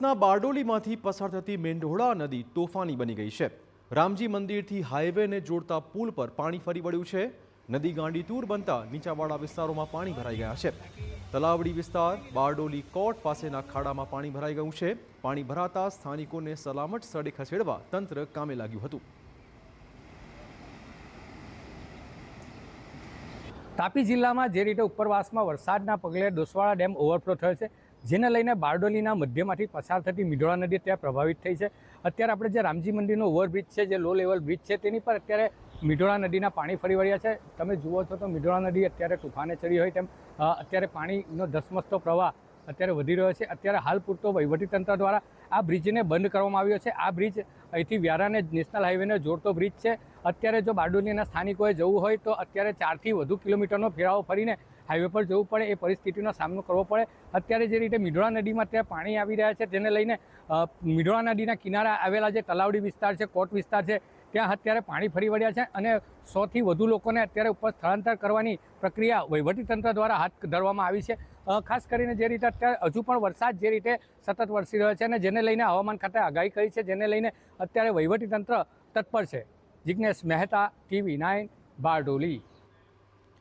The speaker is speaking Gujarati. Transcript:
ઉપરવાસના બારડોલીમાંથી પસાર થતી મેંઢોળા નદી તોફાની બની ગઈ છે। રામજી મંદિરથી હાઈવેને જોડતા પુલ પર પાણી ફરી વળ્યું છે। નદી ગાંડીતુર બનતા નીચાણવાળા વિસ્તારોમાં પાણી ભરાઈ ગયા છે। તલાવડી વિસ્તાર બારડોલી કોટ પાસેના ખાડામાં પાણી ભરાઈ ગયું છે। પાણી ભરાતા સ્થાનિકોને સલામત સ્થળે ખસેડવા તંત્ર કામે લાગ્યું હતું। તાપી જિલ્લામાં જે રીતે ઉપરવાસમાં વરસાદના પગલે ડોસવાળા ડેમ ઓવરફ્લો થયો છે, જેને લઈને બારડોલીના મધ્યમાંથી પસાર થતી મીંઢોળા નદી ત્યાં પ્રભાવિત થઈ છે। અત્યારે આપણે જે રામજી મંદિરનો ઓવરબ્રિજ છે, જે લો લેવલ બ્રિજ છે, તેની પર અત્યારે મીંઢોળા નદીના પાણી ફરી વળ્યા છે। તમે જુઓ છો તો મીંઢોળા નદી અત્યારે તૂફાને ચડી હોય તેમ અત્યારે પાણીનો ધસમસતો પ્રવાહ અત્યારે વધી રહ્યો છે। અત્યારે હાલ પૂરતો વહીવટીતંત્ર દ્વારા આ બ્રિજને બંધ કરવામાં આવ્યો છે। આ બ્રિજ અહીંથી વ્યારાને નેશનલ હાઈવેને જોડતો બ્રિજ છે। અત્યારે જો બારડોલીના સ્થાનિકોએ જવું હોય તો અત્યારે 4 થી વધુ કિલોમીટરનો ફેરાવો ફરીને હાઈવે પર જવું પડે, એ પરિસ્થિતિનો સામનો કરવો પડે। અત્યારે જે રીતે મીંઢોળા નદીમાં ત્યાં પાણી આવી રહ્યા છે, તેને લઈને મીંઢોળા નદીના કિનારા આવેલા જે તલાવડી વિસ્તાર છે, કોટ વિસ્તાર છે, ત્યાં અત્યારે પાણી ફરી વળ્યા છે અને 100 થી વધુ લોકોને અત્યારે ઉપર સ્થળાંતર કરવાની પ્રક્રિયા વહીવટીતંત્ર દ્વારા હાથ ધરવામાં આવી છે। ખાસ કરીને જે રીતે અત્યારે હજુ પણ વરસાદ જે રીતે સતત વરસી રહ્યો છે અને જેને લઈને હવામાન ખાતાએ આગાહી કરી છે, જેને લઈને અત્યારે વહીવટીતંત્ર તત્પર છે। જિગ્નેશ મહેતા, TV9, બારડોલી।